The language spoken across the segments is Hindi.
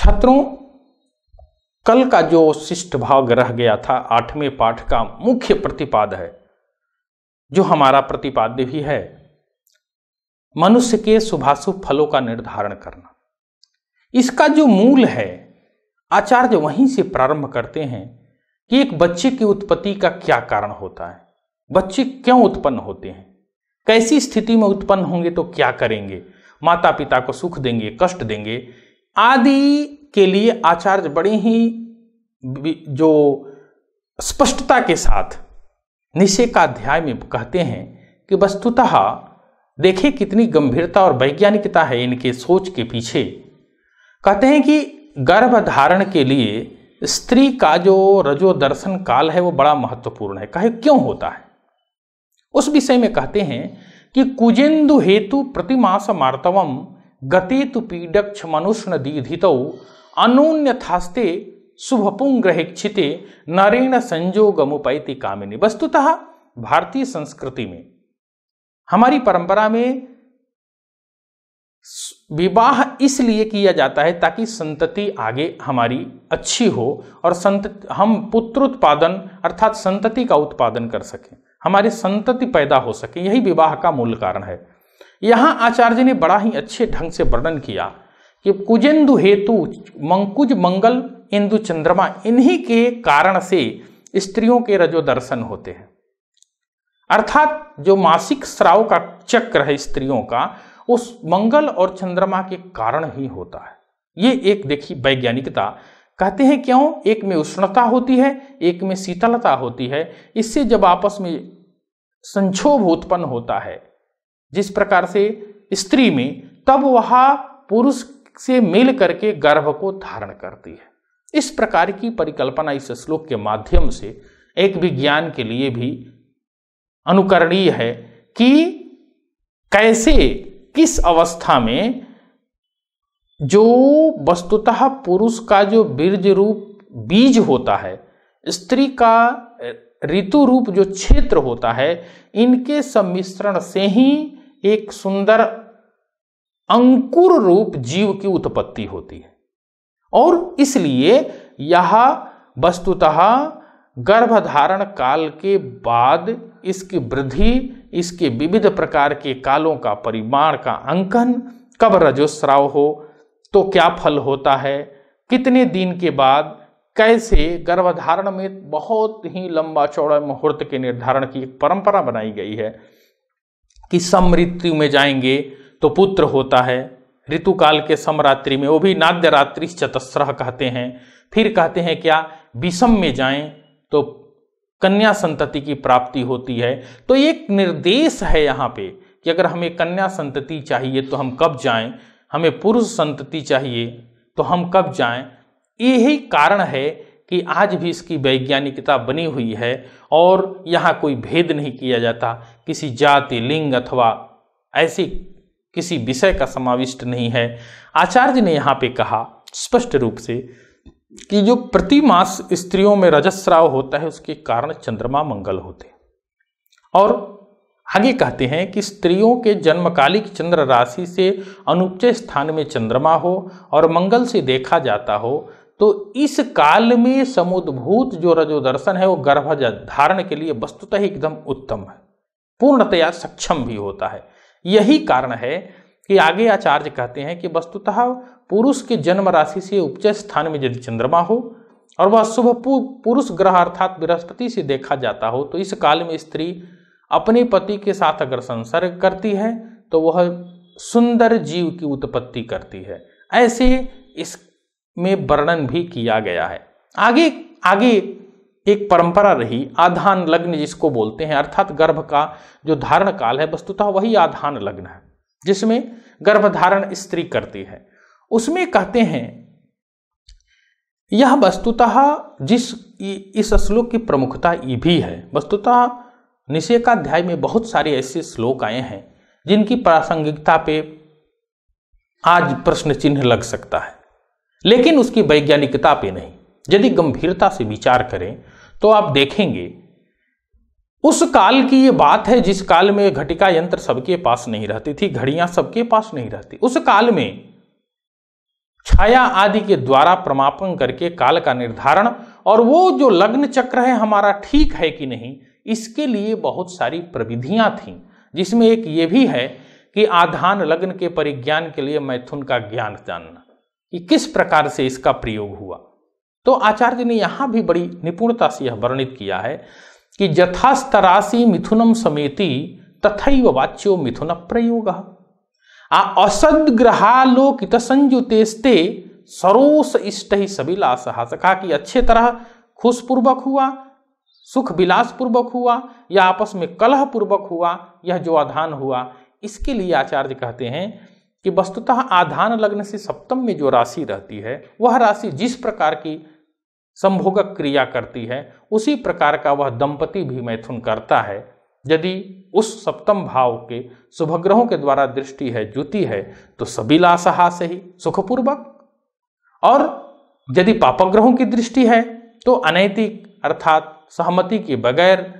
छात्रों, कल का जो शिष्ट भाग रह गया था 8वें पाठ का मुख्य प्रतिपाद है, जो हमारा प्रतिपाद्य भी है, मनुष्य के शुभाशुभ फलों का निर्धारण करना। इसका जो मूल है, आचार्य वहीं से प्रारंभ करते हैं कि एक बच्चे की उत्पत्ति का क्या कारण होता है, बच्चे क्यों उत्पन्न होते हैं, कैसी स्थिति में उत्पन्न होंगे तो क्या करेंगे, माता पिता को सुख देंगे, कष्ट देंगे आदि के लिए आचार्य बड़े ही जो स्पष्टता के साथ निषेध का अध्याय में कहते हैं कि वस्तुतः देखें कितनी गंभीरता और वैज्ञानिकता है इनके सोच के पीछे। कहते हैं कि गर्भधारण के लिए स्त्री का जो रजो दर्शन काल है वो बड़ा महत्वपूर्ण है। कहे क्यों होता है, उस विषय में कहते हैं कि कुजेन्दु हेतु प्रतिमास मार्तवम गतेतु पीडक्ष मनुष्ण दीधितौ अनून्यथास्ते शुभपुंग्रहिक्षिते नरेण संजोगमुपैति कामिनी। वस्तुतः भारतीय संस्कृति में, हमारी परंपरा में विवाह इसलिए किया जाता है ताकि संतति आगे हमारी अच्छी हो और हम पुत्र उत्पादन अर्थात संतति का उत्पादन कर सकें, हमारी संतति पैदा हो सके, यही विवाह का मूल कारण है। यहाँ आचार्य ने बड़ा ही अच्छे ढंग से वर्णन किया कि कुजेन्दु हेतु मंकुज मंगल इंदु चंद्रमा, इन्हीं के कारण से स्त्रियों के रजो दर्शन होते हैं। अर्थात जो मासिक स्राव का चक्र है स्त्रियों का, उस मंगल और चंद्रमा के कारण ही होता है। ये एक देखिए वैज्ञानिकता। कहते हैं क्यों, एक में उष्णता होती है, एक में शीतलता होती है। इससे जब आपस में संक्षोभ उत्पन्न होता है जिस प्रकार से स्त्री में, तब वह पुरुष से मिल करके गर्भ को धारण करती है। इस प्रकार की परिकल्पना इस श्लोक के माध्यम से एक विज्ञान के लिए भी अनुकरणीय है कि कैसे, किस अवस्था में जो वस्तुतः पुरुष का जो बीज रूप बीज होता है, स्त्री का ऋतु रूप जो क्षेत्र होता है, इनके सम्मिश्रण से ही एक सुंदर अंकुर रूप जीव की उत्पत्ति होती है। और इसलिए यह वस्तुतः गर्भधारण काल के बाद इसकी वृद्धि, इसके विविध प्रकार के कालों का परिमाण का अंकन, कब रजोस्राव हो तो क्या फल होता है, कितने दिन के बाद कैसे, गर्भधारण में बहुत ही लंबा चौड़ा मुहूर्त के निर्धारण की एक परंपरा बनाई गई है कि समऋतु में जाएंगे तो पुत्र होता है, ऋतुकाल के समरात्रि में, वो भी नाद्य रात्रि चतस्रः कहते हैं। फिर कहते हैं क्या, विषम में जाएं तो कन्या संतति की प्राप्ति होती है। तो एक निर्देश है यहाँ पे कि अगर हमें कन्या संतति चाहिए तो हम कब जाएं, हमें पुरुष संतति चाहिए तो हम कब जाएं। यही कारण है कि आज भी इसकी वैज्ञानिकता बनी हुई है और यहाँ कोई भेद नहीं किया जाता, किसी जाति, लिंग अथवा ऐसी किसी विषय का समाविष्ट नहीं है। आचार्य ने यहाँ पे कहा स्पष्ट रूप से कि जो प्रति मास स्त्रियों में रजस्राव होता है उसके कारण चंद्रमा मंगल होते हैं। और आगे कहते हैं कि स्त्रियों के जन्मकालिक चंद्र राशि से अनुपचय स्थान में चंद्रमा हो और मंगल से देखा जाता हो तो इस काल में समुद्भूत जो रजोदर्शन है वो गर्भ धारण के लिए वस्तुतः एकदम उत्तम है, पूर्णतया सक्षम भी होता है। यही कारण है कि आगे आचार्य कहते हैं कि वस्तुतः पुरुष के जन्म राशि से उपचय स्थान में यदि चंद्रमा हो और वह शुभ पुरुष ग्रह अर्थात बृहस्पति से देखा जाता हो तो इस काल में स्त्री अपने पति के साथ अगर संसर्ग करती है तो वह सुंदर जीव की उत्पत्ति करती है। ऐसे इसमें वर्णन भी किया गया है। आगे एक परंपरा रही, आधान लग्न जिसको बोलते हैं, अर्थात गर्भ का जो धारण काल है वस्तुतः वही आधान लग्न है जिसमें गर्भधारण स्त्री करती है। उसमें कहते हैं यह वस्तुतः इस श्लोक की प्रमुखता ये भी है, वस्तुतः निषेकाध्याय में बहुत सारे ऐसे श्लोक आए हैं जिनकी प्रासंगिकता पे आज प्रश्न चिन्ह लग सकता है, लेकिन उसकी वैज्ञानिकता पे नहीं। यदि गंभीरता से विचार करें तो आप देखेंगे उस काल की ये बात है जिस काल में घटिका यंत्र सबके पास नहीं रहती थी, घड़ियां सबके पास नहीं रहती। उस काल में छाया आदि के द्वारा प्रमापन करके काल का निर्धारण, और वो जो लग्न चक्र है हमारा ठीक है कि नहीं, इसके लिए बहुत सारी प्रविधियां थीं, जिसमें एक ये भी है कि आधान लग्न के परिज्ञान के लिए मैथुन का ज्ञान जानना कि किस प्रकार से इसका प्रयोग हुआ। तो आचार्य ने यहाँ भी बड़ी निपुणता से यह वर्णित किया है कि यथास्तरासी मिथुनम समेति तथैव वाच्यो मिथुन प्रयोग असद्ग्रहालोकित संयुतेस्ते सरोस इष्ट ही सबिलास। कहा कि अच्छे तरह खुशपूर्वक हुआ, सुख विलास पूर्वक हुआ या आपस में कलह पूर्वक हुआ, यह जो आधान हुआ, इसके लिए आचार्य कहते हैं कि वस्तुतः आधान लग्न से सप्तम में जो राशि रहती है, वह राशि जिस प्रकार की संभोगक क्रिया करती है उसी प्रकार का वह दंपति भी मैथुन करता है। यदि उस सप्तम भाव के शुभग्रहों के द्वारा दृष्टि है, ज्योति है, तो सबिलासहा से ही सुखपूर्वक, और यदि पापग्रहों की दृष्टि है तो अनैतिक अर्थात सहमति के बगैर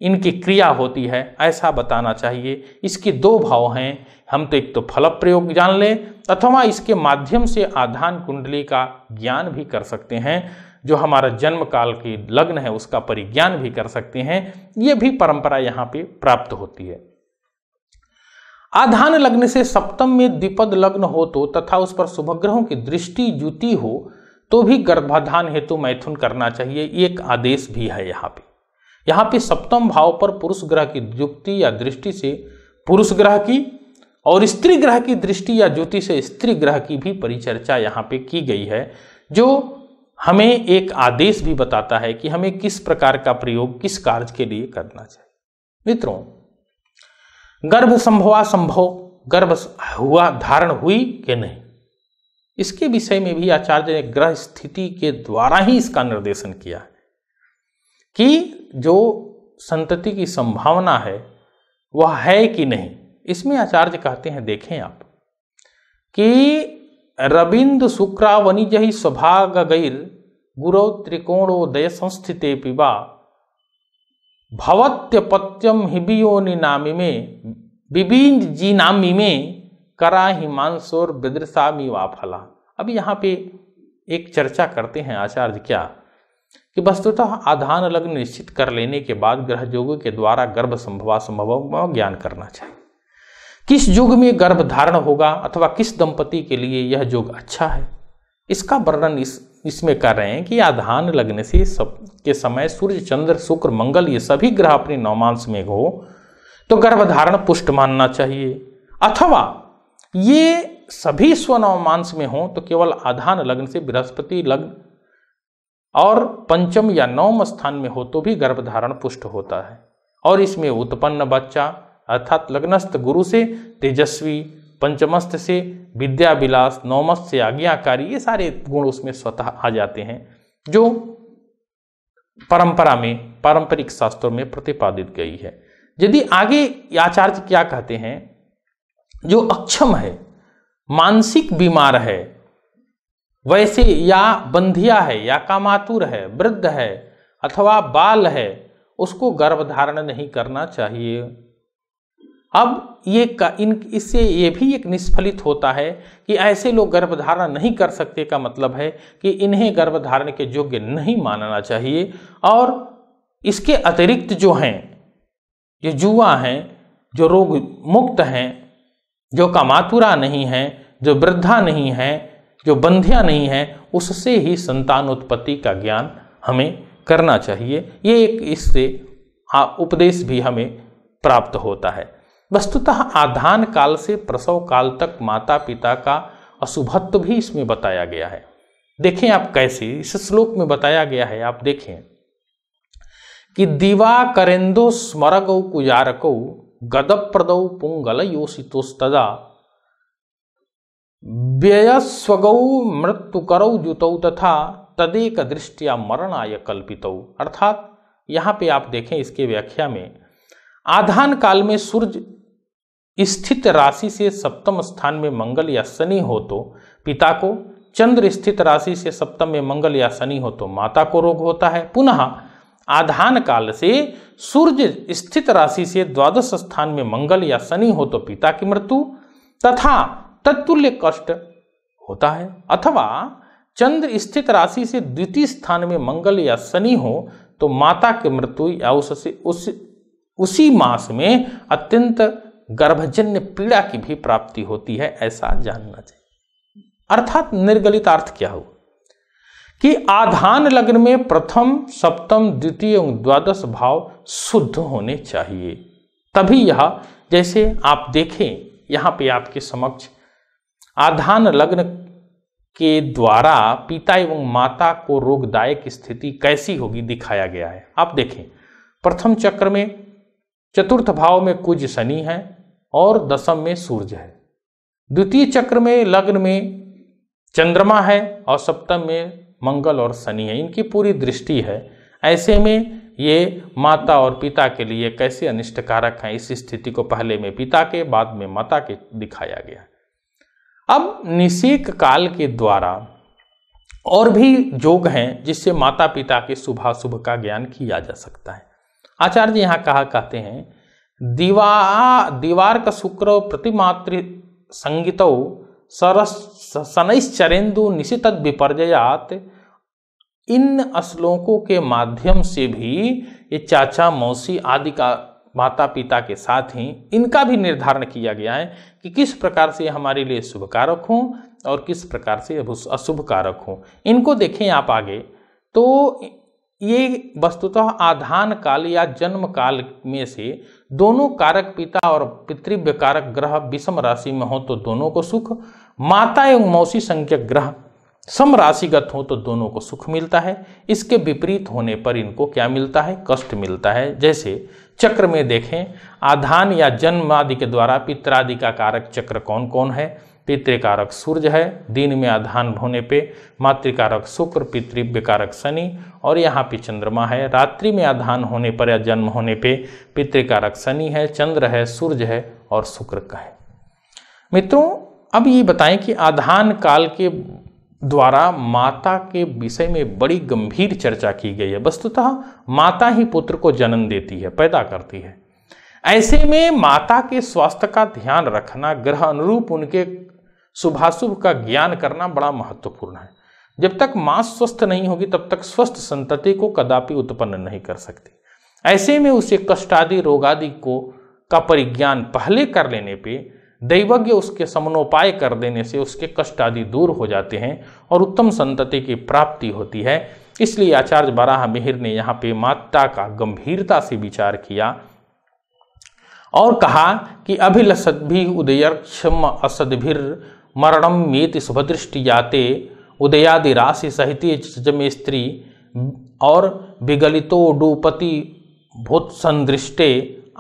इनकी क्रिया होती है, ऐसा बताना चाहिए। इसके दो भाव हैं, हम तो एक तो फल प्रयोग जान लें अथवा इसके माध्यम से आधान कुंडली का ज्ञान भी कर सकते हैं, जो हमारा जन्म काल की लग्न है उसका परिज्ञान भी कर सकते हैं। ये भी परंपरा यहाँ पे प्राप्त होती है। आधान लग्न से सप्तम में द्विपद लग्न हो तो तथा उस पर शुभग्रहों की दृष्टि जुति हो तो भी गर्भाधान हेतु मैथुन करना चाहिए, एक आदेश भी है यहाँ पे सप्तम भाव पर पुरुष ग्रह की युक्ति या दृष्टि से पुरुष ग्रह की और स्त्री ग्रह की दृष्टि या ज्योति से स्त्री ग्रह की भी परिचर्चा यहाँ पे की गई है, जो हमें एक आदेश भी बताता है कि हमें किस प्रकार का प्रयोग किस कार्य के लिए करना चाहिए। मित्रों, गर्भ संभवा संभव, गर्भ हुआ धारण हुई कि नहीं, इसके विषय में भी आचार्य ने ग्रह स्थिति के द्वारा ही इसका निर्देशन किया है कि जो संतति की संभावना है वह है कि नहीं। इसमें आचार्य कहते हैं, देखें आप कि रविंद शुक्रावनिज ही स्वभाग गैर गुरु त्रिकोणोदय संस्थिते पिबा भवत्यपत्यम हिबियोनि नामी में विबिंद जी नामी में करा हिमांसोर विदृशामी वाफला। अब यहाँ पे एक चर्चा करते हैं आचार्य क्या कि वस्तुतः आधान लग्न निश्चित कर लेने के बाद ग्रह योगों के द्वारा गर्भ संभवा संभव ज्ञान करना चाहिए। किस युग में गर्भ धारण होगा अथवा किस दंपति के लिए यह युग अच्छा है, इसका वर्णन इसमें कर रहे हैं कि आधान लग्न से के समय सूर्य चंद्र शुक्र मंगल ये सभी ग्रह अपने नवमांश में हो तो गर्भधारण पुष्ट मानना चाहिए, अथवा ये सभी स्वनवमांश में हो तो केवल आधान लग्न से बृहस्पति लग्न और पंचम या नवम स्थान में हो तो भी गर्भधारण पुष्ट होता है। और इसमें उत्पन्न बच्चा अर्थात लग्नस्थ गुरु से तेजस्वी, पंचमस्थ से विद्या विलास, नवमस्थ से आज्ञाकारी, ये सारे गुण उसमें स्वतः आ जाते हैं जो परंपरा में पारंपरिक शास्त्रों में प्रतिपादित गई है। यदि आगे आचार्य क्या कहते हैं, जो अक्षम है, मानसिक बीमार है, वैसे या बंधिया है या कामातुर है, वृद्ध है अथवा बाल है, उसको गर्भधारण नहीं करना चाहिए। अब इससे ये भी एक निष्फलित होता है कि ऐसे लोग गर्भधारण नहीं कर सकते का मतलब है कि इन्हें गर्भधारण के योग्य नहीं मानना चाहिए। और इसके अतिरिक्त जो हैं, ये युवा हैं, जो रोग मुक्त हैं, जो कामातुरा नहीं हैं, जो वृद्धा नहीं हैं, जो बंध्या नहीं है, उससे ही संतान उत्पत्ति का ज्ञान हमें करना चाहिए। ये एक इससे उपदेश भी हमें प्राप्त होता है। वस्तुतः आधान काल से प्रसव काल तक माता पिता का अशुभत्व भी इसमें बताया गया है। देखें आप कैसे इस श्लोक में बताया गया है, आप देखें कि दिवा करेंदो स्मरगौ कुजारकौ गदप्रदौ पुंगल योषितोस्तदा व्ययस्वगौ मृत्युकरौ जुतौ तथा तदेक दृष्टिया मरणाय कल्पितौ। अर्थात यहाँ पे आप देखें इसके व्याख्या में, आधान काल में सूर्य स्थित राशि से सप्तम स्थान में मंगल या शनि हो तो पिता को, चंद्र स्थित राशि से सप्तम में मंगल या शनि हो तो माता को रोग होता है। पुनः आधान काल से सूर्य स्थित राशि से द्वादश स्थान में मंगल या शनि हो तो पिता की मृत्यु तथा तत्तुल्य कष्ट होता है, अथवा चंद्र स्थित राशि से द्वितीय स्थान में मंगल या शनि हो तो माता की मृत्यु या उसी मास में अत्यंत गर्भजन्य पीड़ा की भी प्राप्ति होती है, ऐसा जानना चाहिए। अर्थात निर्गलित अर्थ क्या हो कि आधान लग्न में प्रथम, सप्तम, द्वितीय एवं द्वादश भाव शुद्ध होने चाहिए, तभी यह, जैसे आप देखें यहां पे आपके समक्ष आधान लग्न के द्वारा पिता एवं माता को रोगदायक स्थिति कैसी होगी दिखाया गया है। आप देखें, प्रथम चक्र में चतुर्थ भाव में कुज शनि है और दशम में सूर्य है। द्वितीय चक्र में लग्न में चंद्रमा है और सप्तम में मंगल और शनि है, इनकी पूरी दृष्टि है। ऐसे में ये माता और पिता के लिए कैसे अनिष्टकारक हैं, इस स्थिति को पहले में पिता के, बाद में माता के दिखाया गया। अब निषेक काल के द्वारा और भी योग हैं जिससे माता पिता के शुभाशुभ का ज्ञान किया जा सकता है। आचार्य यहाँ कहते हैं, दीवार का शुक्र प्रतिमातृ संगीतो शनैश्चरेन्दु निशितद विपर्जयात। इन श्लोकों के माध्यम से भी ये चाचा मौसी आदि का माता पिता के साथ ही इनका भी निर्धारण किया गया है कि किस प्रकार से हमारे लिए शुभ कारक हों और किस प्रकार से अशुभ कारक हों। इनको देखें आप आगे, तो ये वस्तुतः आधान काल या जन्म काल में से दोनों कारक पिता और पितृव्य कारक ग्रह विषम राशि में हो तो दोनों को सुख, माता एवं मौसी संख्यक ग्रह सम राशिगत हो तो दोनों को सुख मिलता है। इसके विपरीत होने पर इनको क्या मिलता है, कष्ट मिलता है। जैसे चक्र में देखें, आधान या जन्म आदि के द्वारा पितरादि का कारक चक्र कौन कौन है। पितृकारक सूर्य है, दिन में आधान होने पे मातृकारक शुक्र, पितृव्य कारक शनि और यहाँ पे चंद्रमा है। रात्रि में आधान होने पर या जन्म होने पे पितृकारक शनि है, चंद्र है, सूर्य है और शुक्र का है। मित्रों, अब ये बताएं कि आधान काल के द्वारा माता के विषय में बड़ी गंभीर चर्चा की गई है। वस्तुतः माता ही पुत्र को जन्म देती है, पैदा करती है। ऐसे में माता के स्वास्थ्य का ध्यान रखना, ग्रह अनुरूप उनके शुभाशुभ का ज्ञान करना बड़ा महत्वपूर्ण है। जब तक मां स्वस्थ नहीं होगी तब तक स्वस्थ संतति को कदापि उत्पन्न नहीं कर सकती। ऐसे में उसे कष्टादि रोगादि का परिज्ञान पहले कर लेने पे, दैवज्ञ उसके समनोपाय कर देने से उसके कष्ट आदि दूर हो जाते हैं और उत्तम संतति की प्राप्ति होती है। इसलिए आचार्य बाराह मिहिर ने यहाँ पे माता का गंभीरता से विचार किया और कहा कि अभिलषद्भि उदयक्षम असद्भिर मरणम मेति शुभदृष्टि जाते उदयादि राशि सहित जमे स्त्री और विगलितोडुपति भूत संदृष्टे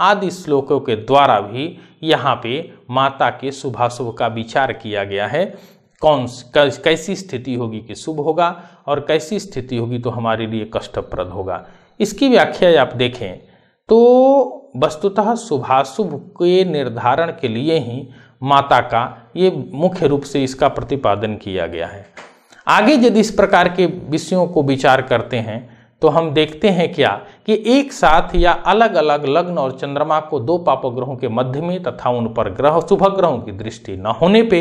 आदि श्लोकों के द्वारा भी यहाँ पे माता के शुभाशुभ का विचार किया गया है। कैसी स्थिति होगी कि शुभ होगा और कैसी स्थिति होगी तो हमारे लिए कष्टप्रद होगा। इसकी व्याख्या आप देखें तो वस्तुतः शुभाशुभ के निर्धारण के लिए ही माता का ये मुख्य रूप से इसका प्रतिपादन किया गया है। आगे यदि इस प्रकार के विषयों को विचार करते हैं तो हम देखते हैं क्या कि एक साथ या अलग अलग लग्न और चंद्रमा को दो पापग्रहों के मध्य में तथा उन पर ग्रह शुभ ग्रहों की दृष्टि न होने पे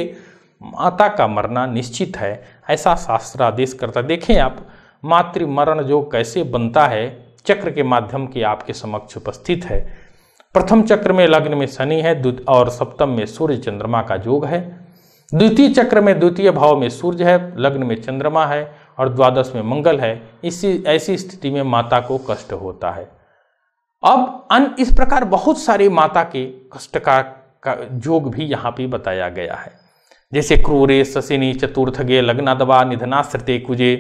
माता का मरना निश्चित है, ऐसा शास्त्र आदेश करता। देखें आप, मातृ मरण जो कैसे बनता है चक्र के माध्यम के आपके समक्ष उपस्थित है। प्रथम चक्र में लग्न में शनि है और सप्तम में सूर्य चंद्रमा का योग है। द्वितीय चक्र में द्वितीय भाव में सूर्य है, लग्न में चंद्रमा है और द्वादश में मंगल है। ऐसी स्थिति में माता को कष्ट होता है। अब इस प्रकार बहुत सारे माता के कष्ट का योग भी यहाँ पे बताया गया है। जैसे क्रूरे शशिनी चतुर्थगे लग्नादवा निधनाश्रिते कुजे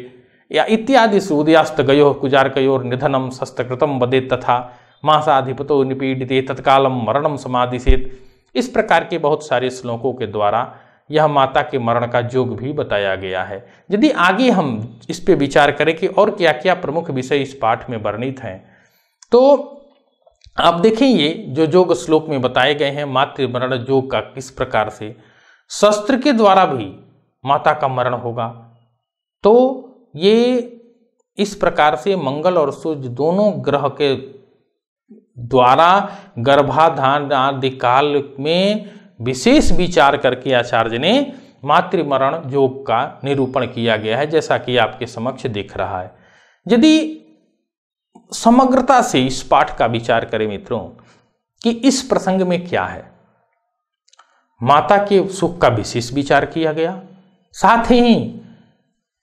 या इत्यादि सूर्यास्त गयो कुजारकयोर निधनम शस्त्रकृतम वदे तथा मासाधिपतो निपीडिते तत्कालम मरणम समादिशेत। इस प्रकार के बहुत सारे श्लोकों के द्वारा यह माता के मरण का योग भी बताया गया है। यदि आगे हम इस पे विचार करें कि और क्या क्या प्रमुख विषय इस पाठ में वर्णित हैं तो आप देखें ये जो योग श्लोक में बताए गए हैं मातृ मरण योग का किस प्रकार से शस्त्र के द्वारा भी माता का मरण होगा। तो ये इस प्रकार से मंगल और सूर्य दोनों ग्रह के द्वारा गर्भाधान आदि काल में विशेष विचार करके आचार्य ने मातृमरण योग का निरूपण किया गया है, जैसा कि आपके समक्ष दिख रहा है। यदि समग्रता से इस पाठ का विचार करें मित्रों कि इस प्रसंग में क्या है, माता के सुख का विशेष विचार किया गया, साथ ही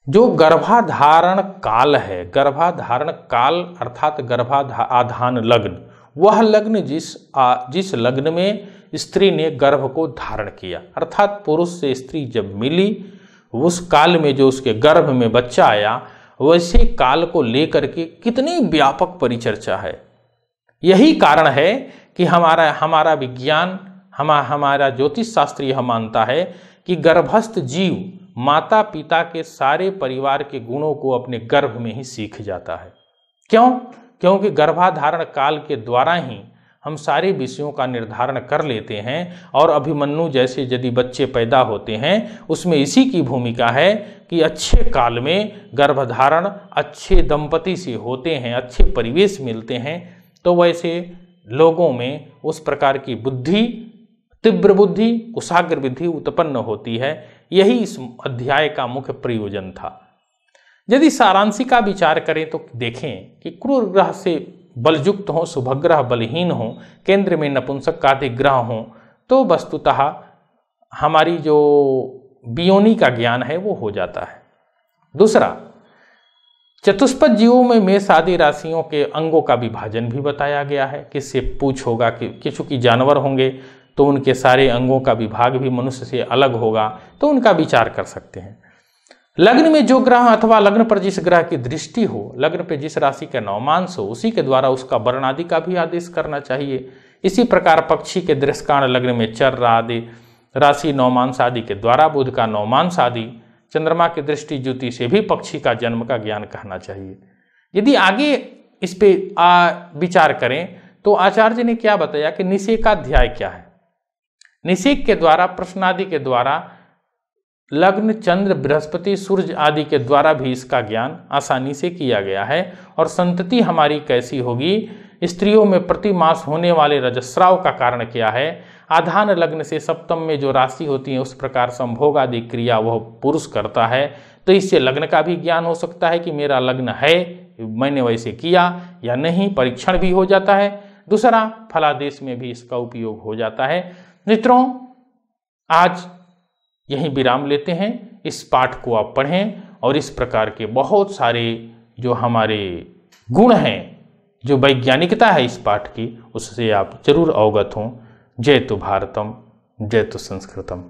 जो गर्भाधारण काल है, गर्भाधारण काल अर्थात गर्भाधान लग्न, वह लग्न जिस लग्न में स्त्री ने गर्भ को धारण किया, अर्थात पुरुष से स्त्री जब मिली उस काल में जो उसके गर्भ में बच्चा आया, वैसे काल को लेकर के कितनी व्यापक परिचर्चा है। यही कारण है कि हमारा विज्ञान, हमारा ज्योतिष शास्त्र यह मानता है कि गर्भस्थ जीव माता पिता के सारे परिवार के गुणों को अपने गर्भ में ही सीख जाता है। क्यों? क्योंकि गर्भाधारण काल के द्वारा ही हम सारे विषयों का निर्धारण कर लेते हैं, और अभिमन्यु जैसे यदि बच्चे पैदा होते हैं उसमें इसी की भूमिका है कि अच्छे काल में गर्भधारण अच्छे दंपति से होते हैं, अच्छे परिवेश मिलते हैं, तो वैसे लोगों में उस प्रकार की बुद्धि, तीव्र बुद्धि, कुशाग्र बुद्धि उत्पन्न होती है। यही इस अध्याय का मुख्य प्रयोजन था। यदि सारांशिका विचार करें तो देखें कि क्रूर ग्रह से बलयुक्त हो, शुभग्रह बलहीन हो, केंद्र में नपुंसक का अधिक ग्रह हो, तो वस्तुतः हमारी जो बियोनी का ज्ञान है वो हो जाता है। दूसरा, चतुष्पद जीवों में मेष आदि राशियों के अंगों का विभाजन भी बताया गया है। किससे पूछ होगा कि चूंकि जानवर होंगे तो उनके सारे अंगों का विभाग भी मनुष्य से अलग होगा, तो उनका विचार कर सकते हैं। लग्न में जो ग्रह अथवा लग्न पर जिस ग्रह की दृष्टि हो, लग्न पे जिस राशि का नवमांश हो, उसी के द्वारा उसका वर्ण आदि का भी आदेश करना चाहिए। इसी प्रकार पक्षी के दृष्टिकाण लग्न में चर आदि राशि नवमांश आदि के द्वारा बुध का नवमांश आदि, चंद्रमा की दृष्टि ज्योति से भी पक्षी का जन्म का ज्ञान कहना चाहिए। यदि आगे इस पे विचार करें तो आचार्य ने क्या बताया कि निषेकाध्याय क्या है। निषेक के द्वारा, प्रश्न आदि के द्वारा, लग्न, चंद्र, बृहस्पति, सूर्य आदि के द्वारा भी इसका ज्ञान आसानी से किया गया है। और संतति हमारी कैसी होगी, स्त्रियों में प्रति मास होने वाले रजस्राव का कारण क्या है, आधान लग्न से सप्तम में जो राशि होती है उस प्रकार संभोग आदि क्रिया वह पुरुष करता है, तो इससे लग्न का भी ज्ञान हो सकता है कि मेरा लग्न है, मैंने वैसे किया या नहीं, परीक्षण भी हो जाता है। दूसरा, फलादेश में भी इसका उपयोग हो जाता है। मित्रों, आज यहीं विराम लेते हैं। इस पाठ को आप पढ़ें और इस प्रकार के बहुत सारे जो हमारे गुण हैं, जो वैज्ञानिकता है इस पाठ की, उससे आप जरूर अवगत हों। जय तो भारतम, जय तो संस्कृतम।